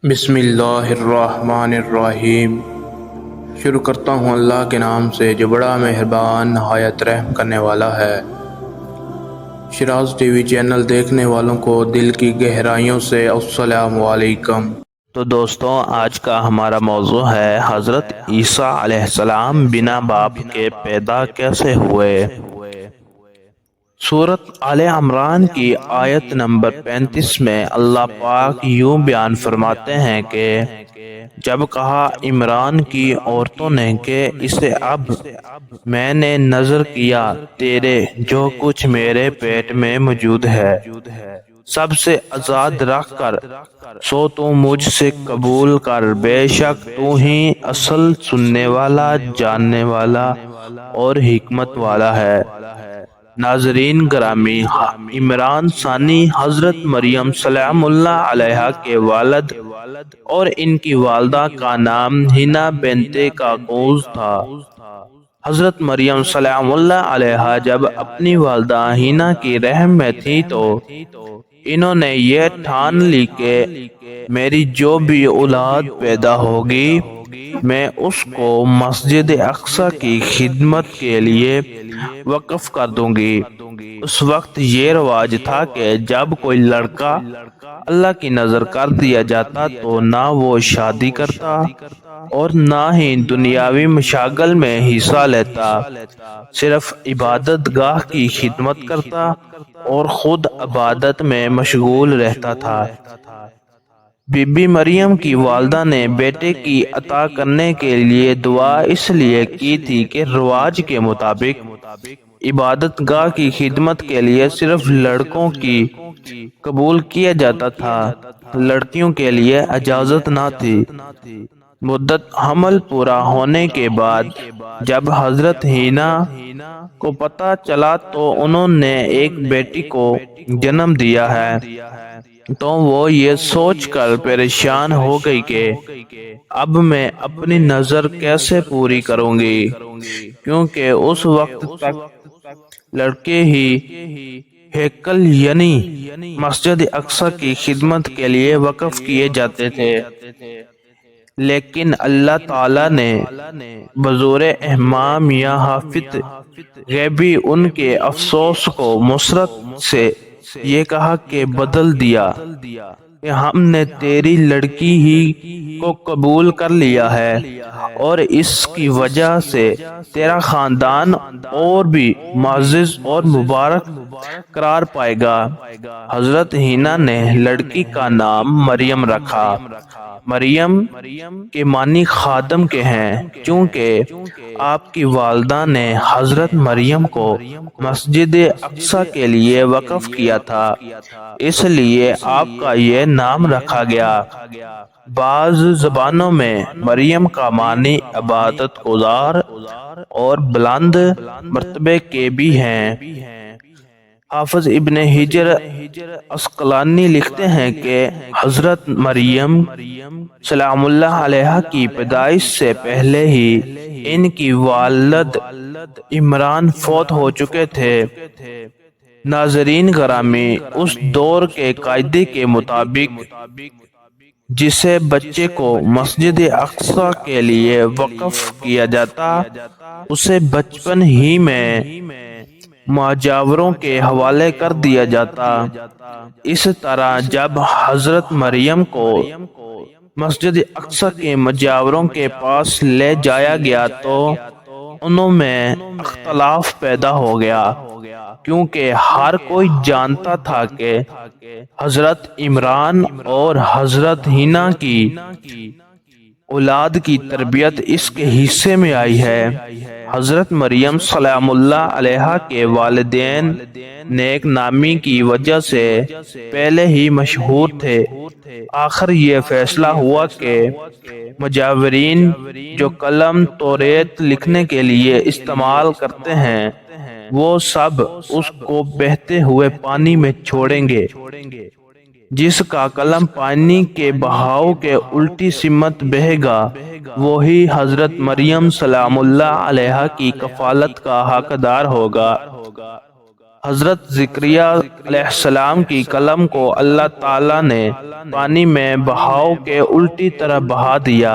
بسم اللہ الرحمن الرحیم۔ شروع کرتا ہوں اللہ کے نام سے جو بڑا مہربان نہایت رحم کرنے والا ہے۔ شراز ٹی وی چینل دیکھنے والوں کو دل کی گہرائیوں سے السلام علیکم۔ تو دوستوں، آج کا ہمارا موضوع ہے حضرت عیسیٰ علیہ السلام بنا باپ کے پیدا کیسے ہوئے۔ سورۃ آل عمران کی آیت نمبر 35 میں اللہ پاک یوں بیان فرماتے ہیں کہ جب کہا عمران کی عورتوں نے کہ اسے اب میں نے نظر کیا تیرے جو کچھ میرے پیٹ میں موجود ہے سب سے آزاد رکھ کر، سو تو مجھ سے قبول کر، بے شک تو ہی اصل سننے والا، جاننے والا اور حکمت والا ہے۔ ناظرین گرامی، عمران ثانی حضرت مریم سلام اللہ علیہا کے والد اور ان کی والدہ کا نام حنا بنت کاکوز تھا۔ حضرت مریم سلام اللہ علیہا جب اپنی والدہ حنا کی رحم میں تھی تو انہوں نے یہ ٹھان لی کہ میری جو بھی اولاد پیدا ہوگی میں اس کو مسجد اقصی کی خدمت کے لیے وقف کر دوں گی۔ اس وقت یہ رواج تھا کہ جب کوئی لڑکا اللہ کی نظر کر دیا جاتا تو نہ وہ شادی کرتا اور نہ ہی دنیاوی مشاغل میں حصہ لیتا، صرف عبادت گاہ کی خدمت کرتا اور خود عبادت میں مشغول رہتا تھا۔ بی بی مریم کی والدہ نے بیٹے کی عطا کرنے کے لیے دعا اس لیے کی تھی کہ رواج کے مطابق عبادت گاہ کی خدمت کے لیے صرف لڑکوں کی قبول کیا جاتا تھا، لڑکیوں کے لیے اجازت نہ تھی۔ مدت حمل پورا ہونے کے بعد جب حضرت حنا کو پتہ چلا تو انہوں نے ایک بیٹی کو جنم دیا ہے تو وہ یہ سوچ کر پریشان ہو گئی کہ اب میں اپنی نظر کیسے پوری کروں گی، کیونکہ اس وقت تک لڑکے ہی ہیکل یعنی مسجد اقصی کی خدمت کے لیے وقف کیے جاتے تھے۔ لیکن اللہ تعالیٰ نے بظور اہمام یا حافظ غیبی ان کے افسوس کو مسرت سے یہ کہا کہ بدل دیا کہ ہم نے تیری لڑکی ہی کو قبول کر لیا ہے اور اس کی وجہ سے تیرا خاندان اور بھی معزز اور مبارک قرار پائے گا۔ حضرت حنا نے لڑکی کا نام مریم رکھا۔ مریم کے معنی خادم کے ہیں، چونکہ آپ کی والدہ نے حضرت مریم کو مسجد اقصی کے لیے وقف کیا تھا، اس لیے آپ کا یہ نام رکھا گیا۔ بعض زبانوں میں مریم کا معنی عبادت گزار اور بلند مرتبے کے بھی ہیں۔ حافظ ابن حجر عسقلانی لکھتے ہیں کہ حضرت مریم سلام اللہ علیہا کی پیدائش سے پہلے ہی ان کی والد عمران فوت ہو چکے تھے۔ ناظرین گرامی، اس دور کے قاعدے کے مطابق جسے بچے کو مسجد اقصی کے لیے وقف کیا جاتا اسے بچپن ہی میں ماجاوروں کے حوالے کر دیا جاتا۔ اس طرح جب حضرت مریم کو مسجد اقصی کے مجاوروں کے پاس لے جایا گیا تو انہوں میں اختلاف پیدا ہو گیا، کیونکہ ہر کوئی جانتا تھا کہ حضرت عمران اور حضرت حنا کی اولاد کی تربیت اس کے حصے میں آئی ہے۔ حضرت مریم سلام اللہ علیہا کے والدین نیک نامی کی وجہ سے پہلے ہی مشہور تھے۔ آخر یہ فیصلہ ہوا کہ مجاورین جو قلم توریت لکھنے کے لیے استعمال کرتے ہیں وہ سب اس کو بہتے ہوئے پانی میں چھوڑیں گے، جس کا قلم پانی کے بہاؤ کے الٹی سمت بہے گا وہی حضرت مریم سلام اللہ علیہا کی کفالت کا حقدار ہوگا۔ حضرت زکریا علیہ السلام کی قلم کو اللہ تعالیٰ نے پانی میں بہاؤ کے الٹی طرح بہا دیا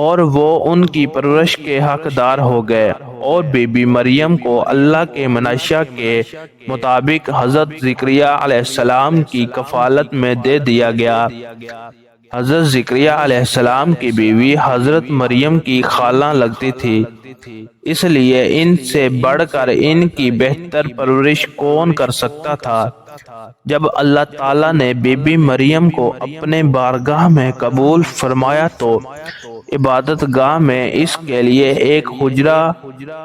اور وہ ان کی پرورش کے حقدار ہو گئے، اور بی بی مریم کو اللہ کے منشا کے مطابق حضرت زکریا علیہ السلام کی کفالت میں دے دیا گیا۔ حضرت زکریا علیہ السلام کی بیوی حضرت مریم کی خالہ لگتی تھی، اس لیے ان سے بڑھ کر ان کی بہتر پرورش کون کر سکتا تھا۔ جب اللہ تعالیٰ نے بی بی مریم کو اپنے بارگاہ میں قبول فرمایا تو عبادت گاہ میں اس کے لیے ایک حجرہ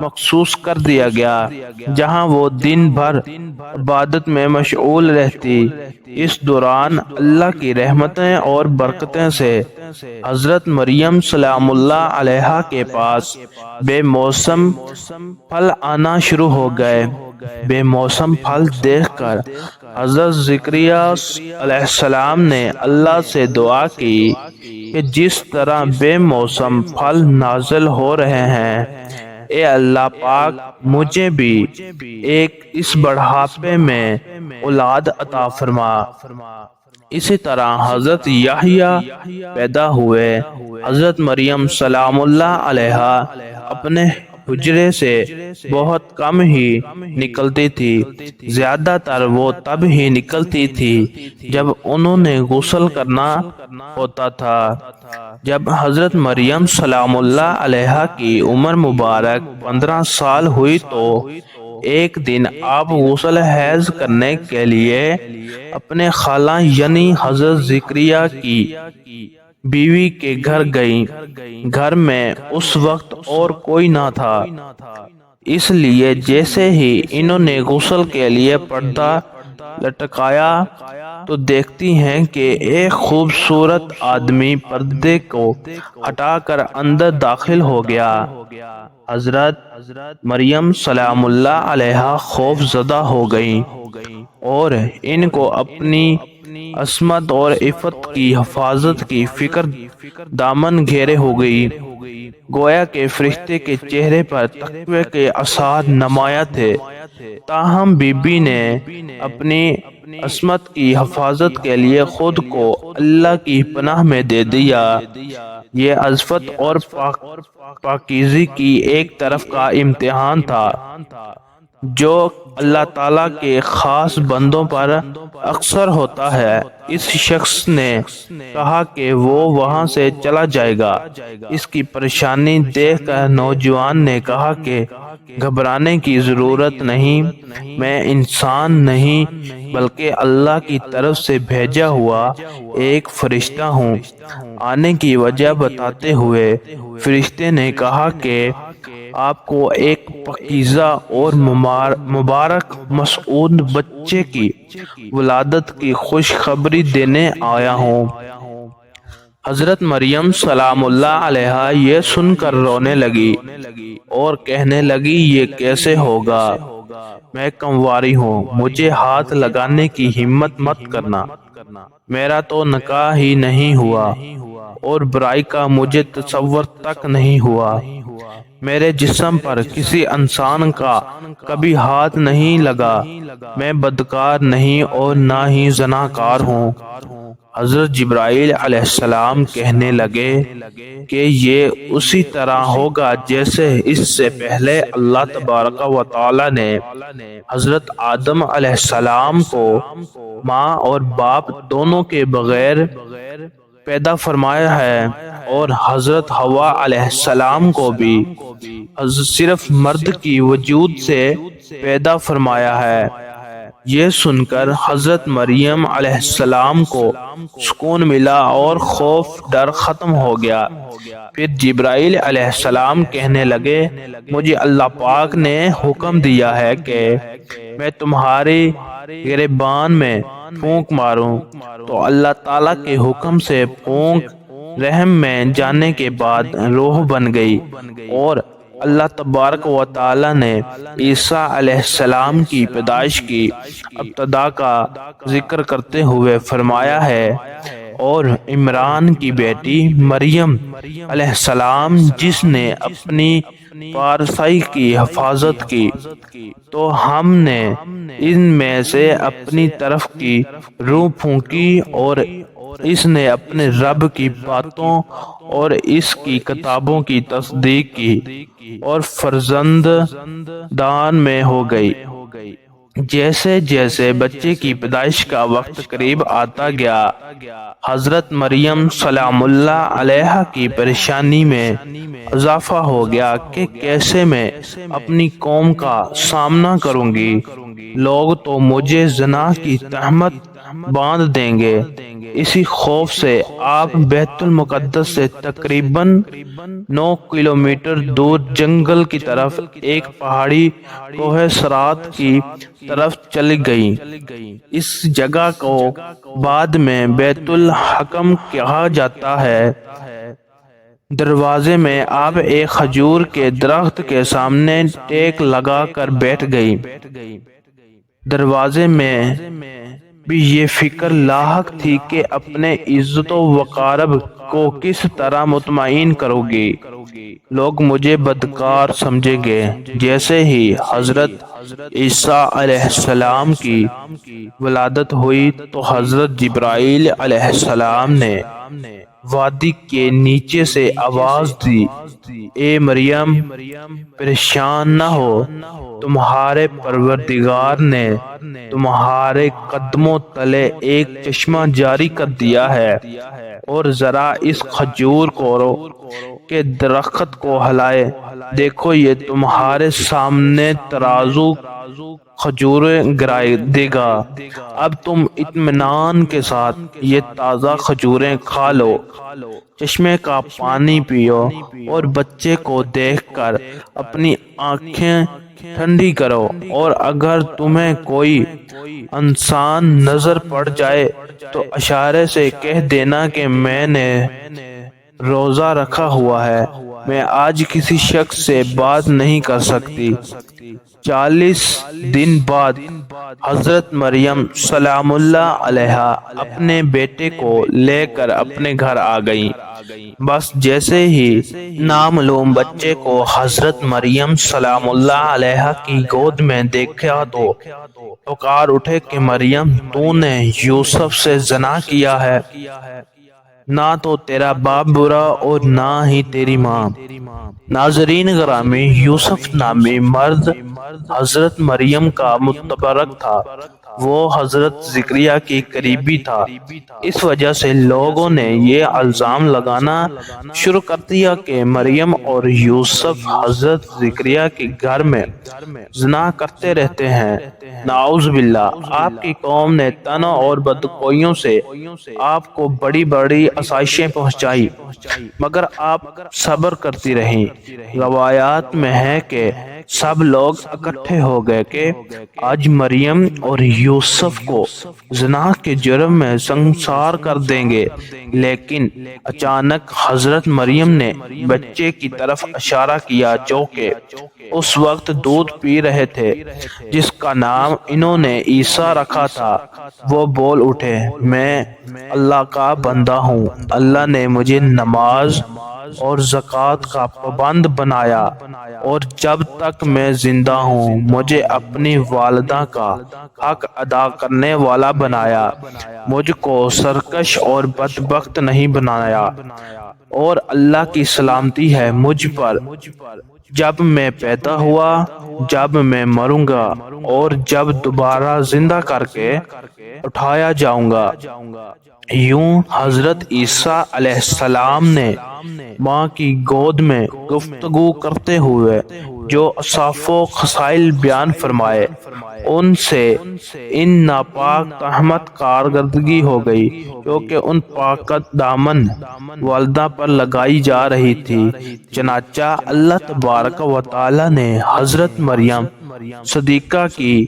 مخصوص کر دیا گیا جہاں وہ دن بھر عبادت میں مشغول رہتی۔ اس دوران اللہ کی رحمتیں اور برکتیں سے حضرت مریم سلام اللہ علیہا کے پاس بے موسم پھل آنا شروع ہو گئے۔ بے موسم پھل دیکھ کر حضرت زکریا علیہ السلام نے اللہ سے دعا کی کہ جس طرح بے موسم پھل نازل ہو رہے ہیں، اے اللہ پاک مجھے بھی ایک اس بڑھاپے میں اولاد عطا فرما۔ اسی طرح حضرت یحییٰ پیدا ہوئے۔ حضرت مریم سلام اللہ علیہا اپنے حجرے سے بہت کم ہی نکلتی تھی، زیادہ تر وہ تب ہی نکلتی تھی جب انہوں نے غسل کرنا ہوتا تھا۔ جب حضرت مریم سلام اللہ علیہا کی عمر مبارک 15 سال ہوئی تو ایک دن آپ غسل حیض کرنے کے لیے اپنے خالہ یعنی حضرت زکریا کی بیوی کے گھر گئیں۔ گھر میں اس وقت اور کوئی نہ تھا، اس لیے جیسے ہی انہوں نے غسل کے لیے پردہ لٹکایا تو دیکھتی ہیں کہ ایک خوبصورت آدمی پردے کو ہٹا کر اندر داخل ہو گیا۔ حضرت مریم سلام اللہ علیہا خوف زدہ ہو گئیں اور ان کو اپنی عصمت اور عفت کی حفاظت کی فکر دامن گھیرے ہو گئی۔ گویا کہ فرشتے کے چہرے پر تقوی کے آثار نمایاں تھے، تاہم بی بی نے اپنی عصمت کی حفاظت کے لیے خود کو اللہ کی پناہ میں دے دیا۔ یہ عظمت اور پاکیزگی کی ایک طرف کا امتحان تھا جو اللہ تعالیٰ کے خاص بندوں پر اکثر ہوتا ہے۔ اس شخص نے کہا کہ وہ وہاں سے چلا جائے گا۔ اس کی پریشانی دیکھ کر نوجوان نے کہا کہ گھبرانے کی ضرورت نہیں، میں انسان نہیں بلکہ اللہ کی طرف سے بھیجا ہوا ایک فرشتہ ہوں۔ آنے کی وجہ بتاتے ہوئے فرشتے نے کہا کہ آپ کو ایک پاکیزہ اور مبارک مسعود بچے کی ولادت کی خوشخبری دینے آیا ہوں۔ حضرت مریم سلام اللہ علیہا یہ سن کر رونے لگی اور کہنے لگی یہ کیسے ہوگا، میں کنواری ہوں، مجھے ہاتھ لگانے کی ہمت مت کرنا، میرا تو نکاح ہی نہیں ہوا اور برائی کا مجھے تصور تک نہیں ہوا، میرے جسم پر کسی انسان کا کبھی ہاتھ نہیں لگا، میں بدکار نہیں اور نہ ہی زناکار ہوں۔ حضرت جبرائیل علیہ السلام کہنے لگے کہ یہ اسی طرح ہوگا جیسے اس سے پہلے اللہ تبارک و تعالی نے حضرت آدم علیہ السلام کو ماں اور باپ دونوں کے بغیر پیدا فرمایا ہے، اور حضرت حوا علیہ السلام کو بھی صرف مرد کی وجود سے پیدا فرمایا ہے۔ یہ سن کر حضرت مریم علیہ السلام کو سکون ملا اور خوف ڈر ختم ہو گیا۔ پھر جبرائیل علیہ السلام کہنے لگے مجھے اللہ پاک نے حکم دیا ہے کہ میں تمہارے گریبان میں پھونک ماروں، تو اللہ تعالیٰ کے حکم سے پھونک رحم میں جانے کے بعد روح بن گئی، اور اللہ تبارک و تعالی نے عیسیٰ علیہ السلام کی پیدائش کی ابتدا کا ذکر کرتے ہوئے فرمایا ہے، اور عمران کی بیٹی مریم علیہ السلام جس نے اپنی پارسائی کی حفاظت کی، تو ہم نے ان میں سے اپنی طرف کی روح پھونکی اور اس نے اپنے رب کی باتوں اور اس کی کتابوں کی تصدیق کی اور فرزند دان میں ہو گئی۔ جیسے جیسے بچے کی پیدائش کا وقت قریب آتا گیا، حضرت مریم سلام اللہ علیہا کی پریشانی میں اضافہ ہو گیا کہ کیسے میں اپنی قوم کا سامنا کروں گی، لوگ تو مجھے زنا کی تہمت باندھ دیں گے۔ اسی خوف سے آپ بیت المقدس سے تقریباً 9 کلومیٹر دور جنگل کی طرف ایک پہاڑی کوہ صرات کی طرف چلی گئیں۔ اس جگہ کو بعد میں بیت الحکم کہا جاتا ہے۔ دروازے میں آپ ایک کھجور کے درخت کے سامنے ٹیک لگا کر بیٹھ گئی۔ دروازے میں بھی یہ فکر لاحق تھی کہ اپنے عزت و وقار کو کس طرح مطمئن کرو گی، لوگ مجھے بدکار سمجھیں گے۔ جیسے ہی حضرت عیسیٰ علیہ السلام کی ولادت ہوئی تو حضرت جبرائیل علیہ السلام نے وادی کے نیچے سے آواز دی، اے مریم پریشان نہ ہو، تمہارے پروردگار نے تمہارے قدموں تلے ایک چشمہ جاری کر دیا ہے، اور ذرا اس کھجور کے درخت کو ہلائے دیکھو، یہ تمہارے سامنے ترازو کھجوریں گرائے دے گا۔ اب تم اطمینان کے ساتھ یہ تازہ کھجوریں کھا لو، چشمے کا پانی پیو اور بچے کو دیکھ کر اپنی آنکھیں ٹھنڈی کرو، اور اگر تمہیں کوئی انسان نظر پڑ جائے تو اشارے سے کہہ دینا کہ میں نے روزہ رکھا ہوا ہے، میں آج کسی شخص سے بات نہیں کر سکتی۔ 40 دن بعد حضرت مریم سلام اللہ علیہا اپنے بیٹے کو لے کر اپنے گھر آ گئیں۔ بس جیسے ہی نامعلوم بچے کو حضرت مریم سلام اللہ علیہا کی گود میں دیکھا تو پکار اٹھے کہ مریم، تو نے یوسف سے زنا کیا ہے، نہ تو تیرا باپ برا اور نہ ہی تیری ماں۔ ناظرین گرامی، یوسف نامی مرد حضرت مریم کا متبرک تھا، وہ حضرت زکریا کی قریبی تھا۔ اس وجہ سے لوگوں نے یہ الزام لگانا شروع کر دیا کہ مریم اور یوسف حضرت زکریا کے گھر میں زنا کرتے رہتے ہیں۔ نعوذ باللہ، آپ کی قوم نے طعنوں اور بدگوئیوں سے آپ کو بڑی بڑی آسائشیں پہنچائی، مگر آپ صبر کرتی رہیں۔ روایات میں ہے کہ سب لوگ اکٹھے ہو گئے کہ آج مریم اور یوسف کو زنا کے جرم میں سنسار کر دیں گے، لیکن اچانک حضرت مریم نے بچے کی طرف اشارہ کیا جو کہ اس وقت دودھ پی رہے تھے، جس کا نام انہوں نے عیسیٰ رکھا تھا۔ وہ بول اٹھے، میں اللہ کا بندہ ہوں، اللہ نے مجھے نماز اور زکوٰۃ کا پابند بنایا، اور جب تک میں زندہ ہوں مجھے اپنی والدہ کا حق ادا کرنے والا بنایا، مجھ کو سرکش اور بدبخت نہیں بنایا، اور اللہ کی سلامتی ہے مجھ پر، جب میں پیدا ہوا، جب میں مروں گا، اور جب دوبارہ زندہ کر کے اٹھایا جاؤں گا۔ یوں حضرت عیسیٰ علیہ السلام نے ماں کی گود میں گفتگو کرتے ہوئے جو اوصاف و خصائل بیان فرمائے، ان سے ان ناپاک تہمت کارکردگی ہو گئی کیونکہ ان پاک دامن والدہ پر لگائی جا رہی تھی۔ چنانچہ اللہ تبارک و تعالی نے حضرت مریم صدیقہ کی